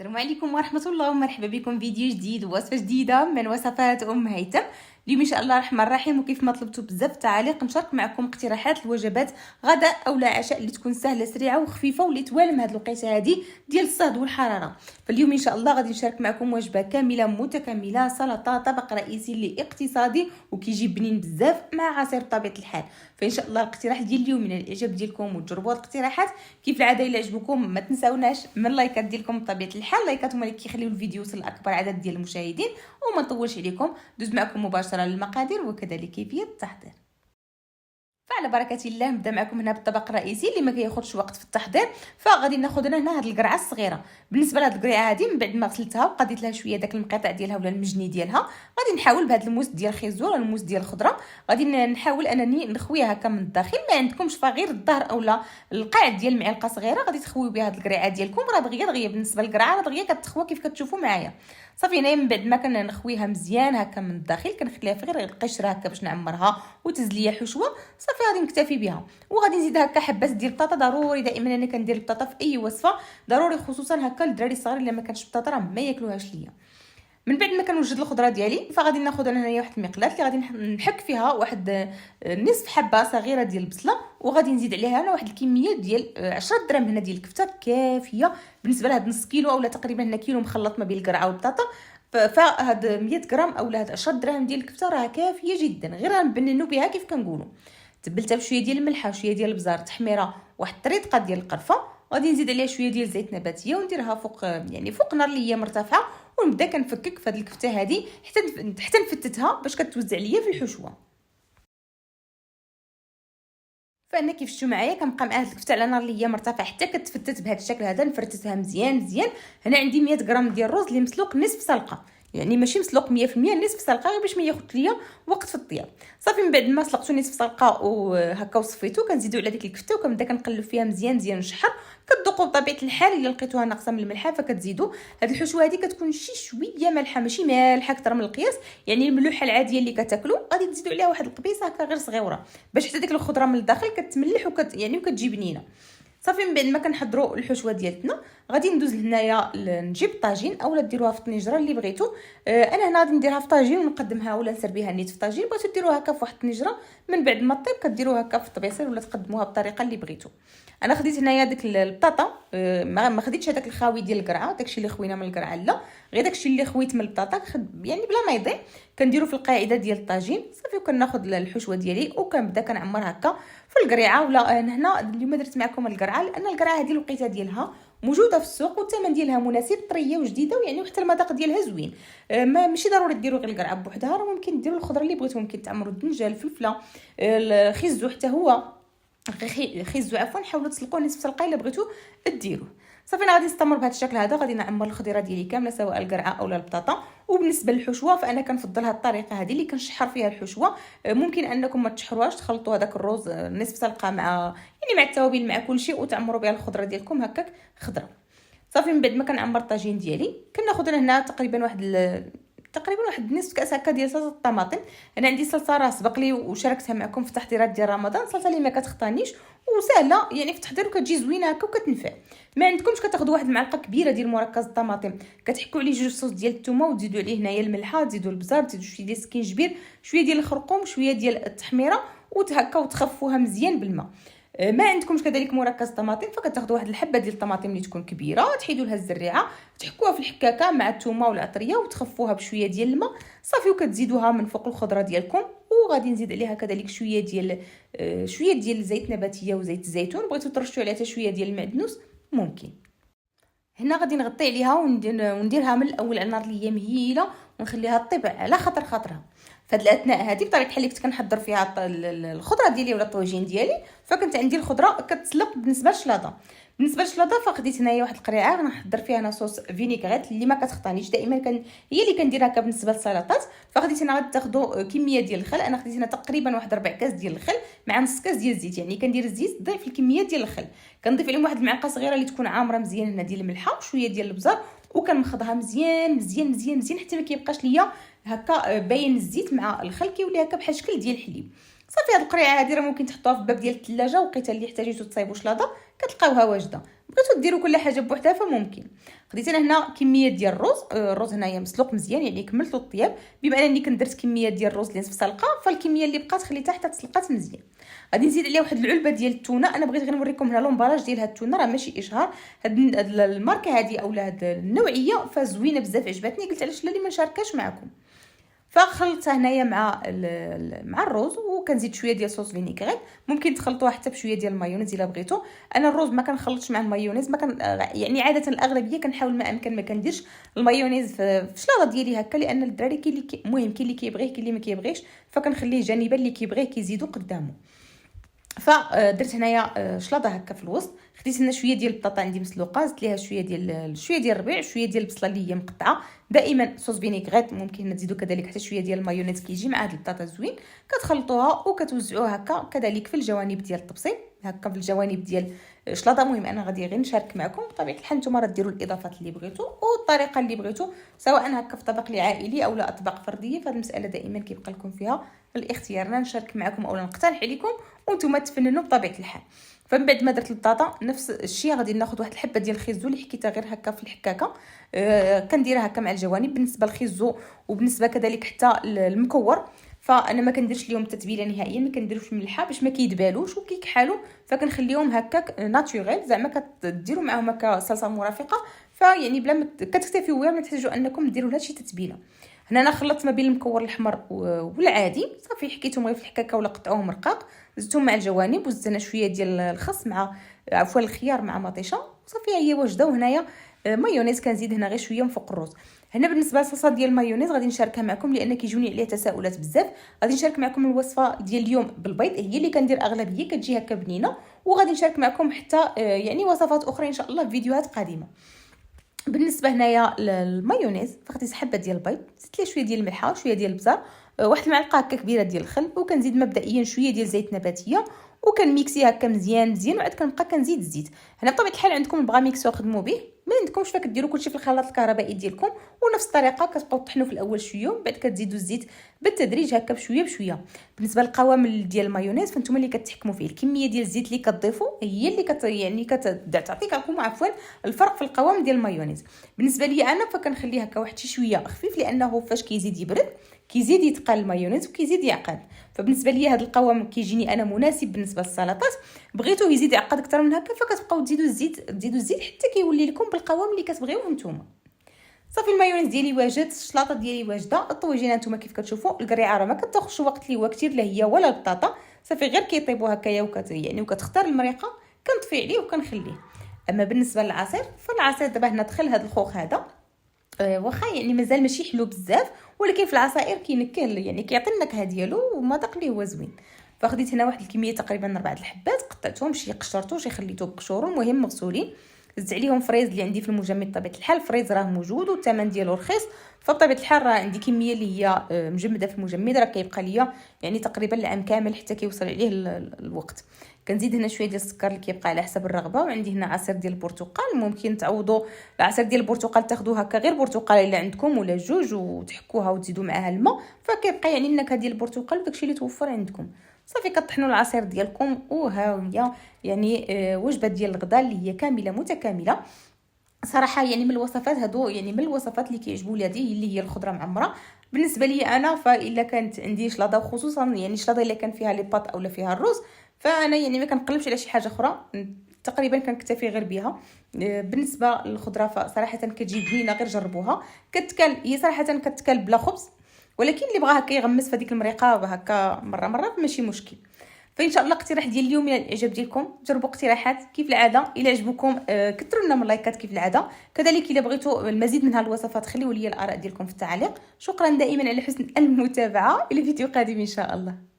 السلام عليكم ورحمة الله ومرحبا بكم فيديو جديد ووصفة جديدة من وصفات أم هيثم. اليوم إن شاء الله الرحمن الرحيم، وكيف ما طلبتوا بزاف تعاليق نشارك معكم اقتراحات الوجبات غداء أو لا عشاء اللي تكون سهلة سريعة وخفيفة واللي توالم هاد الوقيته هادي ديال الصهد والحرارة. فاليوم إن شاء الله غادي نشارك معكم وجبة كاملة متكاملة، سلطة، طبق رئيسي اللي اقتصادي وكيجي بنين بزاف مع عصير بطبيعة الحال. فإن شاء الله الاقتراح ديال اليوم من الإعجاب ديالكم وتجربوا الاقتراحات كيف العادة. إلا عجبكم ما تنساوناش من اللايكات ديالكم بطبيعة الحال، لايكات هما اللي كيخليو الفيديو يوصل لأكبر عدد ديال المشاهدين. وما نطولش عليكم، دوز معكم مباشرة للمقادير وكذلك كيفية التحضير. فعلى بركه الله نبدا معكم هنا بالطبق الرئيسي اللي ما كياخذش وقت في التحضير. فغادي ناخذ هنا هاد القرعه الصغيره. بالنسبه لهاد القرعه هادي من بعد ما غسلتها وقضيت لها شويه داك المقطع ديالها ولا المجني ديالها، غادي نحاول بهاد الموس ديال الخيزو ولا الموس ديال الخضره، غادي نحاول انني نخويها هكا من الداخل. ما عندكمش فغير الظهر اولا القاع ديال المعلقه صغيره غادي تخويو بها هاد القرعه ديالكم. راه دغيا بالنسبه للقرعه راه دغيا كتخوى كيف كتشوفوا معايا. صافي هنايا من بعد ما كنخويها مزيان هكا من الداخل كنخليها في غير القشره هكا باش نعمرها وتزليه حشوه. صافي غادي نكتفي بها وغادي نزيد هكا حبات ديال البطاطا. ضروري دائما انا كندير البطاطا في اي وصفه، ضروري خصوصا هكا للدراري الصغار اللي ما كانش بطاطا راه ما ياكلوهاش ليا. من بعد ما كنوجد الخضره ديالي فغادي ناخذ انا هنايا واحد المقلاة اللي غادي نحك فيها واحد نصف حبه صغيره ديال البصله، وغادي نزيد عليها انا واحد الكميه ديال 10 دراهم هنا ديال الكفته كافيه بالنسبه لهاد نص كيلو اولا تقريبا هنا كيلو مخلط ما بين القرعه والبطاطا. فهاد 100 غرام اولا هاد 10 دراهم ديال الكفته راه كافيه جدا، غير غنبننوا بها كيف كنقولوا. تبلتها بشويه ديال الملح وشويه ديال البزار تحميره واحد الطريقه ديال القرفه، غادي نزيد عليها شويه ديال زيت نباتيه ونديرها فوق فوق نار اللي هي مرتفعه، ونبدا كنفكك في هاد الكفته هذه حتى نفتتها باش كتوزع ليا في الحشوه. فانا كيف شفتوا معايا كنبقى مع هاد الكفته على نار اللي هي مرتفعه حتى كتفتت بهذا الشكل هذا. نفرتتها مزيان. هنا عندي 100 غرام ديال الرز اللي مسلوق نصف سلقه، يعني ماشي مسلوق 100% نصف سلقه غير باش ما ياخذ ليا وقت في الطياب. صافي من بعد ما سلقتو نصف سلقه وهكا وصفيتو كنزيدو على ديك الكفته وكنبدا كنقلب فيها مزيان نشحر. كتذوقوا بطبيعه الحال الا لقيتوها ناقصه من الملحه فكتزيدوا. هاد الحشوه هذه كتكون شي شويه مالحه ماشي مالحه اكثر من القياس، يعني الملوحه العاديه اللي كتاكلوا غادي تزيدوا عليها واحد القبيصه هكا غير صغيره باش حتى ديك الخضره من الداخل كتملح وكتجي بنينه. صافي من بعد ما كنحضروا الحشوه ديالتنا غادي ندوز لهنايا نجيب طاجين اولا ديروها في الطنجره اللي بغيتو. انا هنا غادي نديرها في طاجين ونقدمها ولا نسر بها نيت في طاجين. بغيتو ديروها هكا في واحد الطنجره من بعد ما طيب كديروها هكا في الطبيصير ولا تقدموها بالطريقه اللي بغيتو. انا خديت هنايا ديك البطاطا، ما خديتش هذاك الخاوي ديال القرعه، داكشي اللي خوينا من القرعه لا، غير داكشي اللي خويت من البطاطا يعني بلا ما يضيع كنديرو في القاعده ديال الطاجين. صافي وكناخذ الحشوه ديالي وكنبدا كنعمر هكا في القريعه. ولا هنا اليوم درت معكم القرعه لان القرعه هذه الوقيته ديالها موجوده في السوق والثمن ديالها مناسب، طريه وجديده ويعني حتى المذاق ديالها زوين. ماشي ضروري ديروا غير القرعه بوحدها، راه ممكن ديروا الخضره اللي بغيتو، ممكن تعمروا الدنجال الفلفله الخيزو حتى هو خيزو عفوا. حاولوا تسلقوه نصف سلقه الا بغيتو ديروه. صافي انا غادي نستمر بهذا الشكل هذا. غادي نعمر الخضيره ديالي كامله سواء القرعه اولا البطاطا. وبالنسبه للحشوه فانا كنفضل هذه الطريقه هذه اللي كنشحر فيها الحشوه. ممكن انكم ما تشحروهاش، تخلطوا هذاك الرز نصف سلقه مع مع التوابل مع كل شيء وتعمروا بها الخضره ديالكم هكاك خضره. صافي من بعد ما كنعمر الطاجين ديالي كناخذ انا هنا تقريبا واحد نصف كاس هكا ديال صلصه الطماطم. انا عندي صلصه راه سبق لي وشاركتها معكم في التحضيرات ديال رمضان، صلصه اللي ما كتخطانيش وسهله يعني في التحضير وكتجي زوينه هكا وكتنفع. ما عندكمش كتاخذوا واحد المعلقه كبيره ديال مركز الطماطم كتحكوا عليه 2 صوص ديال الثومه وتزيدوا عليه هنايا الملحه، تزيدوا البزار، تزيدوا شويه ديال السكينجبير، شويه ديال الخرقوم، شويه ديال التحميره وتهكا وتخفوها مزيان بالماء. ما عندكمش كذلك مركز طماطم فكتاخذوا واحد الحبه ديال الطماطم اللي تكون كبيره تحيدوا لها الزريعه تحكوها في الحكاكه مع الثومه والعطريه وتخفوها بشويه ديال الماء. صافي وكتزيدوها من فوق الخضره ديالكم. وغادي نزيد عليها كذلك شويه ديال زيت نباتيه وزيت الزيتون. بغيتو ترشوا عليها حتى شويه ديال المعدنوس ممكن. هنا غادي نغطي عليها ونديرها من الاول على النار اللي هي مهيله ونخليها طيب على خاطرها. فهاد الاثناء هذه بطريقه بحال اللي كنت كنحضر فيها الخضره ديالي ولا الطواجين ديالي فكنت عندي الخضره كتسلق. بالنسبه للشلاضه فخديت هنايا واحد القريعه غنحضر فيها انا صوص فينيغريت اللي ما كتخطانيش دائما هي اللي كنديرها هكا بالنسبه للسلطات. فخديت هنا غادي تاخذوا كميه ديال الخل. انا خديت هنا تقريبا واحد 4 كاس ديال الخل مع نص كاس ديال الزيت، يعني كندير الزيت ضعف الكميه ديال الخل. كنضيف عليهم واحد المعلقه صغيره اللي تكون عامره مزيان هنا ديال الملحه وشويه ديال البزار وكنمخضها مزيان حتى ما كيبقاش ليا هكا باين الزيت مع الخل كيولي هكا بحال شكل ديال الحليب. صافي هاد القريعه هذه راه ممكن تحطوها في الباب ديال الثلاجه وقيته اللي احتاجيتو تصايبوا شلاضه كتلقاوها واجده. بغيتو ديروا كل حاجه بوحدها فممكن. خديت انا هنا كميه ديال الرز، الرز هنايا مسلوق مزيان يعني كملت الطياب، بما انني كنت درت كميه ديال الرز اللي نصف سلقه، فالكميه اللي بقات خليتها حتى تسلقات مزيان. غادي نزيد عليها واحد العلبه ديال التونه. انا بغيت غير نوريكم هنا لومباراج ديال هاد التونه، راه ماشي اشهار، هاد الماركه هذه اولا هاد النوعيه فزوينه بزاف عجبتني، قلت علاش لا اللي ما نشاركهاش معكم. فخلطتها هنايا مع الرز، وكنزيد شويه ديال صوص فينيغريت، ممكن تخلطوها حتى بشويه ديال المايونيز الا بغيتو. انا الرز ما كنخلطش مع المايونيز، ما كان يعني عاده الاغلبيه كنحاول ما امكن ما كنديرش المايونيز في الشلاضه ديالي هكا، لان الدراري كاين اللي المهم كاين اللي كيبغيه كاين اللي ما كيبغيش، فكنخليه جانبا، اللي كيبغيه كيزيدو قدامه. فدرت هنايا شلاضه هكا في الوسط. خديت هنا شويه ديال البطاطا عندي مسلوقه، زدت ليها شويه ديال الربيع، شويه ديال البصله اللي هي مقطعه، دائما صوص فينيغريت، ممكن تزيدوا كذلك حتى شويه ديال المايونيز كيجي مع هاد البطاطا زوين. كتخلطوها وكتوزعوها هكا كذلك في الجوانب ديال الطبسيل، هكا في الجوانب ديال شلاضه. المهم انا غادي غير نشارك معكم بطبيعه الحال، نتوما راه ديروا الاضافات اللي بغيتو والطريقه اللي بغيتو، سواء هكا في طبق عائلي او لا اطباق فرديه. فهاد المساله دائما كيبقى لكم فيها الاختيار، انا نشارك معكم اولا نقترح عليكم وانتم تفننوا بطبيعه الحال. فمن بعد ما درت البطاطا نفس الشيء غادي ناخذ واحد الحبه ديال الخيزو اللي حكيتها غير هكا في الحكاكه، كنديرها هكا مع الجوانب. بالنسبه للخيزو وبالنسبه كذلك حتى المكور، فانا ما كنديرش ليهم التتبيله نهائيا، ما كنديروش ملحه باش ما كيدبالوش وكيكحالوا، فكنخليهم هكاك ناتوريل، زعما كديروا معاهم هكا صلصه مرافقه، فيعني بلا ما كتكتفيوا بها، ما تحتاجوا انكم ديروا لها شي تتبيله. هنا انا خلطت ما بين المكور الاحمر والعادي، صافي حكيتهم غير في الحكاكه ولا قطعوهم رقاق، زدتهم مع الجوانب، وزدت انا شويه ديال الخس مع عفوا الخيار مع مطيشه، صافي هي واجده. وهنايا مايونيز كنزيد هنا غير شويه من فوق الرز. هنا بالنسبه للصلصه ديال المايونيز غادي نشاركها معكم لان كيجوني عليها تساؤلات بزاف. غادي نشارك معكم الوصفه ديال اليوم بالبيض، هي اللي كندير اغلبيه، كتجي هكا بنينه. وغادي نشارك معكم حتى يعني وصفات اخرى ان شاء الله في فيديوهات قادمه. بالنسبه هنايا للمايونيز فغادي حبه ديال البيض، زدت ليه شويه ديال الملحه وشويه ديال البزار، واحد المعلقه هكا كبيره ديال الخل، وكنزيد مبدئيا شويه ديال زيت نباتيه، وكنميكسي هكا مزيان وعاد كنبقى كنزيد الزيت. هنا بطبيعه الحال عندكم بغا ميكسو خدموا به، ما عندكمش فكديروا كلشي في الخلاط الكهربائي ديالكم، ونفس الطريقه كتبقاو تطحنوا في الاول شويه، ومن بعد كتزيدوا الزيت بالتدريج هكا بشويه بشويه. بالنسبه للقوام ديال المايونيز فانتم اللي كتحكموا فيه، الكميه ديال الزيت اللي كتضيفوا هي اللي يعني كتعطيك لكم عفوا الفرق في القوام ديال المايونيز. بالنسبه لي انا فكنخليه هكا واحد شويه خفيف، لانه فاش كيزيد يبرد كيزيد يتقل المايونيز وكيزيد يعقد. فبالنسبه لي هذا القوام كيجيني انا مناسب. بالنسبه للسلطات بغيتو يزيد يعقد اكثر من هكا فكتبقاو تزيدوا الزيت حتى كيولي لكم بالقوام اللي كتبغيوه نتوما. صافي المايونيز ديالي واجد، الشلاطه ديالي واجده، الطويجينه نتوما كيف كتشوفوا، القريعه راه ما كتاخذش وقت اللي هو كثير لا هي ولا البطاطا، صافي غير كيطيبوا هكايا يعني وكتختار المريقه كنطفي عليه وكنخليه. اما بالنسبه للعصير فالعصير دابا هنا دخل هذا الخوخ هذا، واخا يعني مازال ماشي حلو بزاف، ولكن في العصائر كينكل يعني كيعطي النكهه ديالو ومذاق ليه هو زوين. فخديت هنا واحد الكميه تقريبا 4 الحبات، قطعتهم شي قشرتو شي خليتو بقشورو، المهم مغسولين. زدت عليهم فريز اللي عندي في المجمد بطبيعه الحال، الفريز راه موجود والثمن ديالو رخيص، فبطبيعه الحال راه عندي كميه اللي هي مجمده في المجمد، راه كيبقى ليا يعني تقريبا العام كامل حتى كيوصل عليه الوقت. كنزيد هنا شويه ديال السكر اللي كيبقى على حسب الرغبه، وعندي هنا عصير ديال البرتقال، ممكن تعوضوا العصير ديال البرتقال تاخذوه هكا غير برتقال الا عندكم ولا جوج وتحكوها وتزيدوا معاها الماء، فكيبقى يعني النكهه ديال البرتقال وداكشي اللي توفر عندكم. صافي كطحنوا العصير ديالكم وها هي يعني وجبه ديال الغداء اللي هي كامله متكامله. صراحه يعني من الوصفات هادو، يعني من الوصفات اللي كيعجبوا ولادي اللي هي الخضره معمره. بالنسبه لي انا فالا كانت عندي شلاضه، وخصوصا يعني الشلاضه اللي كان فيها لي باط اولا فيها الرز، فانا يعني ما كنقلبش على شي حاجه اخرى، تقريبا كنكتفي غير بها. بالنسبه للخضره فصراحه كتجي بنينه، غير جربوها. كتكال هي صراحه كتكال بلا خبز، ولكن اللي بغى هكا يغمس في هذيك المريقه هكا مره ماشي مشكل. فان شاء الله الاقتراح ديال اليوم الى الاعجاب ديالكم، جربوا اقتراحات كيف العاده. الى عجبكم كثروا لنا من اللايكات كيف العاده، كذلك الى بغيتوا المزيد من هذه الوصفات خليوا لي الاراء ديالكم في التعليق. شكرا دائما على حسن المتابعه، الى فيديو قادم ان شاء الله.